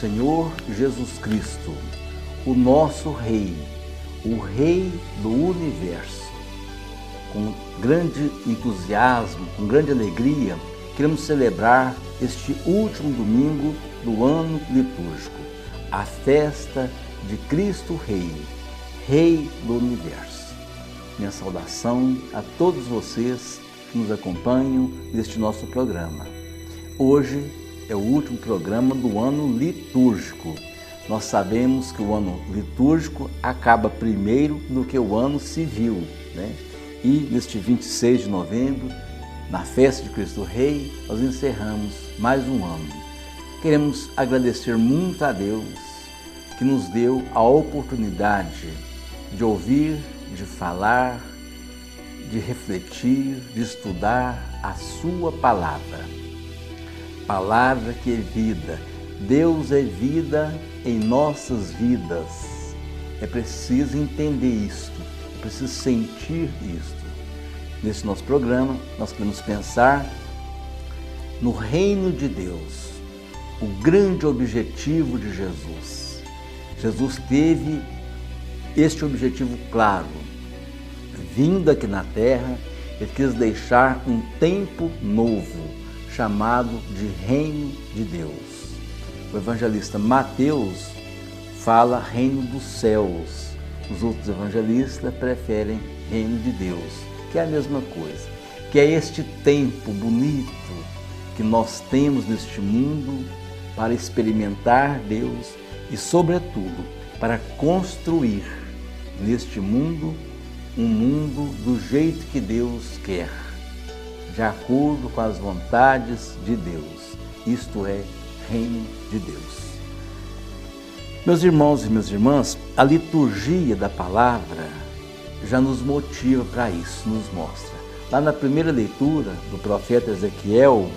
Senhor Jesus Cristo, o nosso Rei, o Rei do Universo. Com grande entusiasmo, com grande alegria, queremos celebrar este último domingo do ano litúrgico, a festa de Cristo Rei, Rei do Universo. Minha saudação a todos vocês que nos acompanham neste nosso programa. Hoje é o último programa do ano litúrgico. Nós sabemos que o ano litúrgico acaba primeiro do que o ano civil, né? E neste 26 de novembro, na festa de Cristo Rei, nós encerramos mais um ano. Queremos agradecer muito a Deus que nos deu a oportunidade de ouvir, de falar, de refletir, de estudar a sua palavra. Palavra que é vida. Deus é vida em nossas vidas. É preciso entender isto, é preciso sentir isto. Nesse nosso programa, nós queremos pensar no reino de Deus, o grande objetivo de Jesus. Jesus teve este objetivo claro. Vindo aqui na terra, ele quis deixar um tempo novo, chamado de Reino de Deus. O evangelista Mateus fala Reino dos Céus. Os outros evangelistas preferem Reino de Deus, que é a mesma coisa. Que é este tempo bonito que nós temos neste mundo para experimentar Deus e, sobretudo, para construir neste mundo um mundo do jeito que Deus quer, de acordo com as vontades de Deus. Isto é, Reino de Deus. Meus irmãos e minhas irmãs, a liturgia da palavra já nos motiva para isso, nos mostra. Lá na primeira leitura do profeta Ezequiel,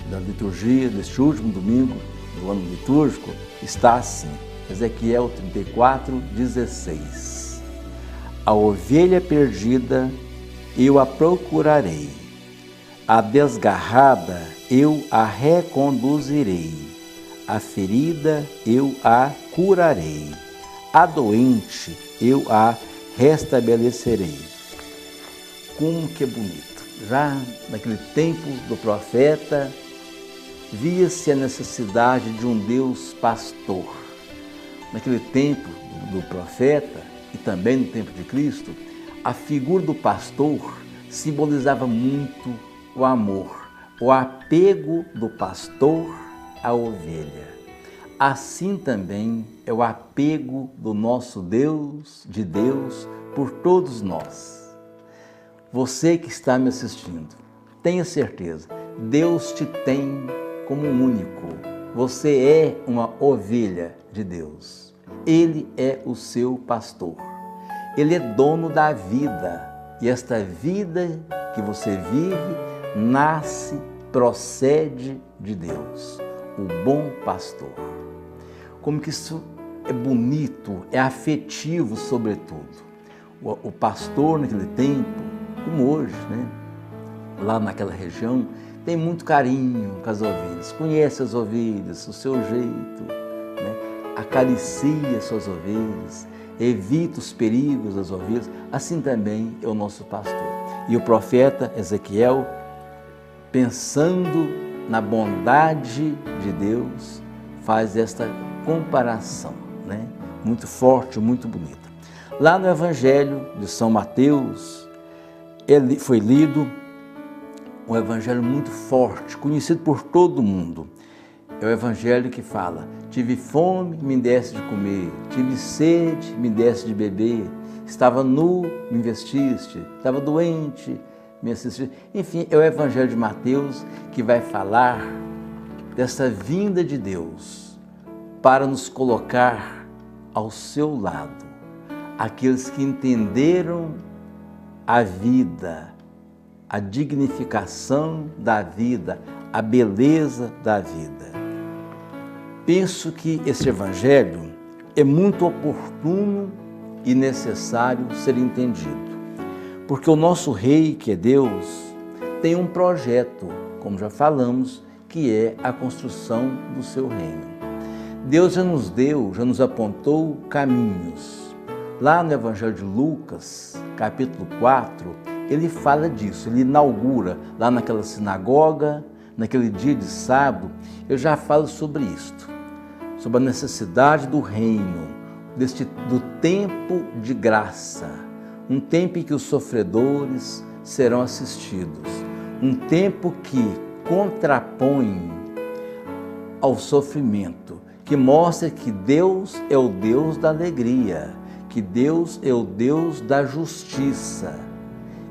da liturgia deste último domingo do ano litúrgico, está assim, Ezequiel 34:16. A ovelha perdida eu a procurarei, a desgarrada eu a reconduzirei, a ferida eu a curarei, a doente eu a restabelecerei. Como que é bonito! Já naquele tempo do profeta, via-se a necessidade de um Deus pastor. Naquele tempo do profeta, e também no tempo de Cristo, a figura do pastor simbolizava muito o amor, o apego do pastor à ovelha. Assim também é o apego do nosso Deus, de Deus, por todos nós. Você que está me assistindo, tenha certeza, Deus te tem como único. Você é uma ovelha de Deus. Ele é o seu pastor. Ele é dono da vida. E esta vida que você vive nasce, procede de Deus, o bom pastor. Como que isso é bonito, é afetivo sobretudo. O pastor naquele tempo, como hoje, né? Lá naquela região, tem muito carinho com as ovelhas, conhece as ovelhas, o seu jeito, né? Acaricia suas ovelhas, evita os perigos das ovelhas, assim também é o nosso pastor. E o profeta Ezequiel, pensando na bondade de Deus, faz esta comparação, né? Muito forte, muito bonita. Lá no Evangelho de São Mateus, foi lido um evangelho muito forte, conhecido por todo mundo. É o evangelho que fala: tive fome, me deste de comer, tive sede, me deste de beber, estava nu, me vestiste, estava doente, me assististe. Enfim, é o evangelho de Mateus que vai falar dessa vinda de Deus para nos colocar ao seu lado, aqueles que entenderam a vida, a dignificação da vida, a beleza da vida. Penso que esse evangelho é muito oportuno e necessário ser entendido, porque o nosso Rei, que é Deus, tem um projeto, como já falamos, que é a construção do seu reino. Deus já nos deu, já nos apontou caminhos. Lá no Evangelho de Lucas, capítulo 4, ele fala disso, ele inaugura lá naquela sinagoga, naquele dia de sábado, eu já falo sobre isto, sobre a necessidade do reino, do tempo de graça, um tempo em que os sofredores serão assistidos, um tempo que contrapõe ao sofrimento, que mostra que Deus é o Deus da alegria, que Deus é o Deus da justiça,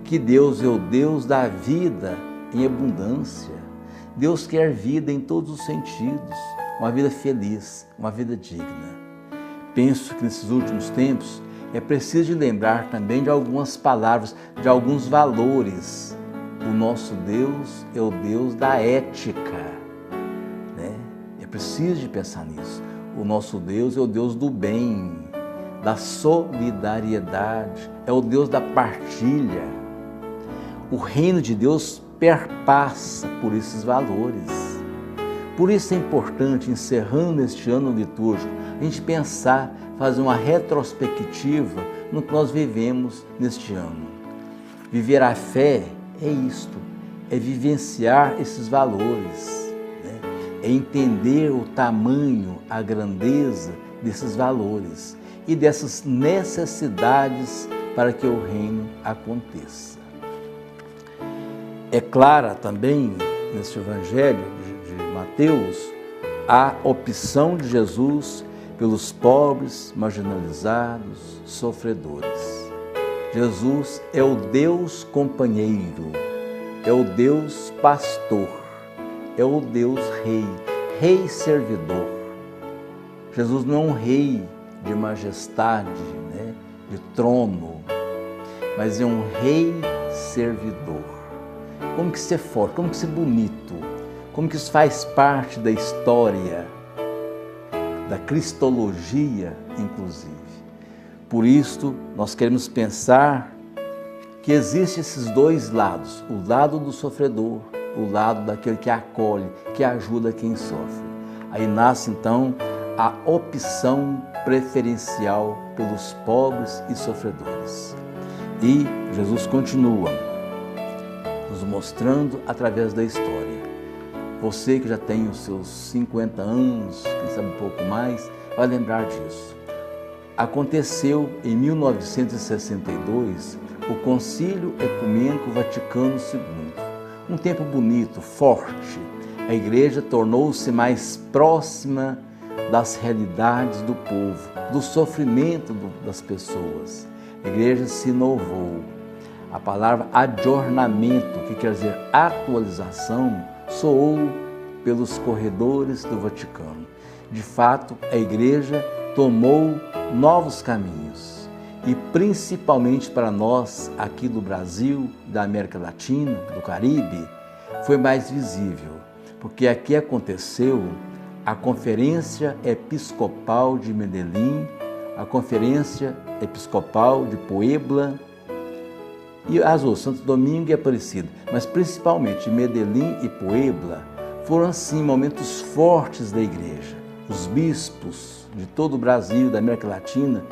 que Deus é o Deus da vida em abundância. Deus quer vida em todos os sentidos, uma vida feliz, uma vida digna. Penso que nesses últimos tempos é preciso lembrar também de algumas palavras, de alguns valores. O nosso Deus é o Deus da ética, né? É preciso de pensar nisso. O nosso Deus é o Deus do bem, da solidariedade, é o Deus da partilha. O reino de Deus perpassa por esses valores. Por isso é importante, encerrando este ano litúrgico, a gente pensar, fazer uma retrospectiva no que nós vivemos neste ano. Viver a fé é isto, é vivenciar esses valores, né? É entender o tamanho, a grandeza desses valores e dessas necessidades para que o reino aconteça. É clara também, neste Evangelho de Mateus, a opção de Jesus pelos pobres, marginalizados, sofredores. Jesus é o Deus companheiro, é o Deus pastor, é o Deus rei, rei servidor. Jesus não é um rei de majestade, né, de trono, mas é um rei servidor. Como que isso é forte, como que isso é bonito, como que isso faz parte da história, da cristologia, inclusive. Por isto, nós queremos pensar que existem esses dois lados, o lado do sofredor, o lado daquele que acolhe, que ajuda quem sofre. Aí nasce, então, a opção preferencial pelos pobres e sofredores. E Jesus continua nos mostrando através da história. Você que já tem os seus 50 anos, quem sabe um pouco mais, vai lembrar disso. Aconteceu em 1962 o Concílio Ecumênico Vaticano II. Um tempo bonito, forte. A Igreja tornou-se mais próxima das realidades do povo, do sofrimento das pessoas. A Igreja se inovou. A palavra adornamento, que quer dizer atualização, soou pelos corredores do Vaticano. De fato, a Igreja tomou novos caminhos e principalmente para nós aqui do Brasil, da América Latina, do Caribe, foi mais visível, porque aqui aconteceu a Conferência Episcopal de Medellín, a Conferência Episcopal de Puebla e as outras, Santo Domingo e Aparecida, mas principalmente Medellín e Puebla foram assim momentos fortes da Igreja. Os bispos de todo o Brasil, da América Latina,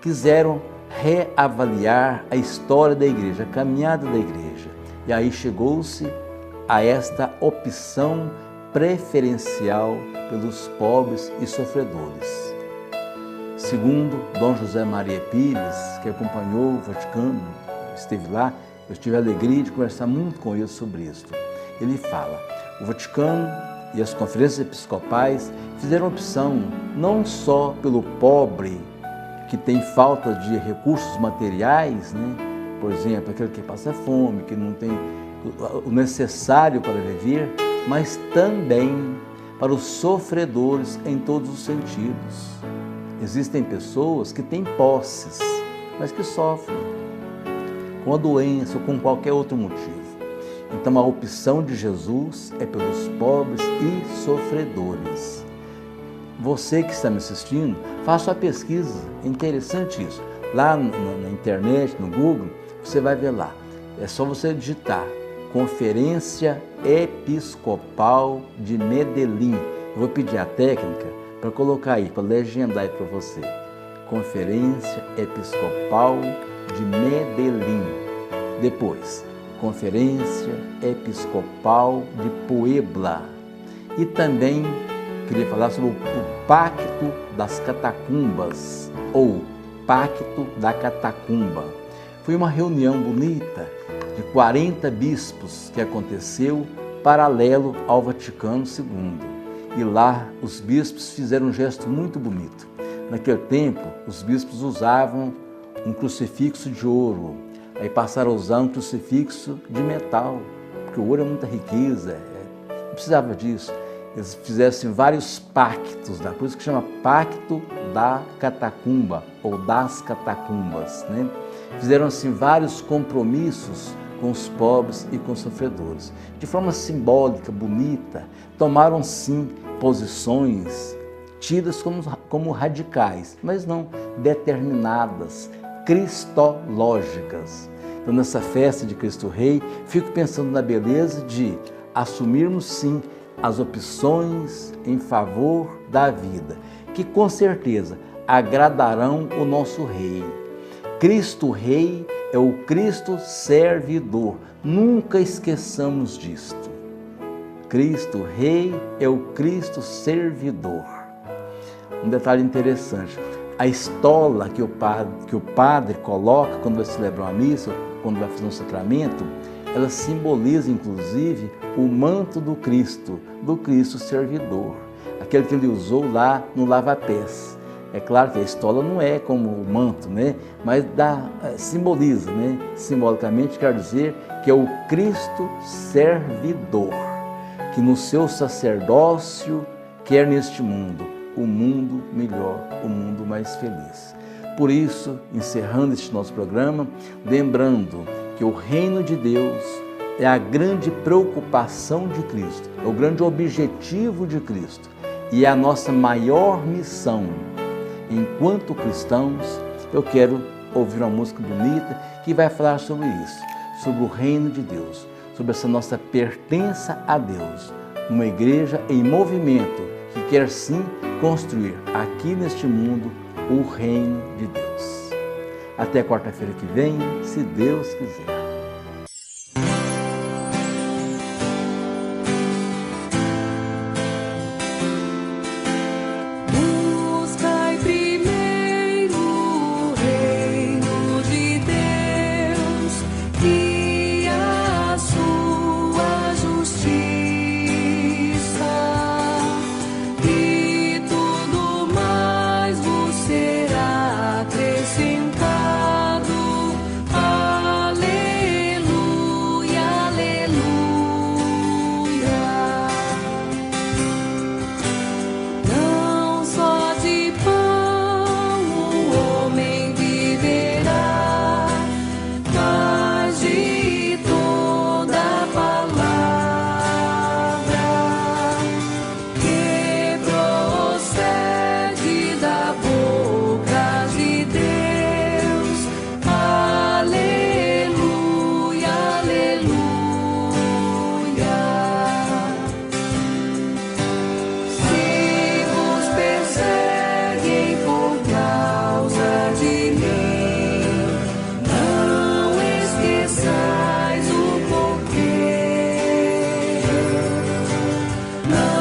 quiseram reavaliar a história da Igreja, a caminhada da Igreja. E aí chegou-se a esta opção preferencial pelos pobres e sofredores. Segundo Dom José Maria Pires, que acompanhou o Vaticano, esteve lá, eu tive a alegria de conversar muito com ele sobre isso. Ele fala, o Vaticano e as conferências episcopais fizeram opção não só pelo pobre que tem falta de recursos materiais, né? Por exemplo, aquele que passa fome, que não tem o necessário para viver, mas também para os sofredores em todos os sentidos. Existem pessoas que têm posses, mas que sofrem com a doença ou com qualquer outro motivo. Então a opção de Jesus é pelos pobres e sofredores. Você que está me assistindo, faça a pesquisa, é interessante isso. Lá na internet, no Google, você vai ver lá. É só você digitar Conferência Episcopal de Medellín. Eu vou pedir a técnica para colocar aí, para legendar aí para você. Conferência Episcopal de Medellín. Depois, Conferência Episcopal de Puebla. E também queria falar sobre o Pacto das Catacumbas, ou Pacto da Catacumba. Foi uma reunião bonita de 40 bispos que aconteceu paralelo ao Vaticano II. E lá os bispos fizeram um gesto muito bonito. Naquele tempo, os bispos usavam um crucifixo de ouro, aí passaram a usar um crucifixo de metal, porque o ouro é muita riqueza, não precisava disso. Eles fizessem vários pactos, por isso que chama Pacto da Catacumba, ou das Catacumbas, né? Fizeram assim vários compromissos com os pobres e com os sofredores. De forma simbólica, bonita, tomaram sim posições tidas como radicais, mas não determinadas, cristológicas. Então, nessa festa de Cristo Rei, fico pensando na beleza de assumirmos sim as opções em favor da vida, que com certeza agradarão o nosso Rei. Cristo Rei é o Cristo servidor, nunca esqueçamos disto. Cristo Rei é o Cristo servidor. Um detalhe interessante, a estola que o padre coloca quando vai celebrar uma missa, quando vai fazer um sacramento, ela simboliza inclusive o manto do Cristo servidor, aquele que ele usou lá no lava-pés. É claro que a estola não é como o manto, né? Mas simboliza, né? Simbolicamente quer dizer que é o Cristo servidor, que no seu sacerdócio quer neste mundo um mundo melhor, um mundo mais feliz. Por isso, encerrando este nosso programa, lembrando que o reino de Deus é a grande preocupação de Cristo, é o grande objetivo de Cristo e é a nossa maior missão. Enquanto cristãos, eu quero ouvir uma música bonita que vai falar sobre isso, sobre o reino de Deus, sobre essa nossa pertença a Deus, uma igreja em movimento que quer sim construir aqui neste mundo o reino de Deus. Até quarta-feira que vem, se Deus quiser. Não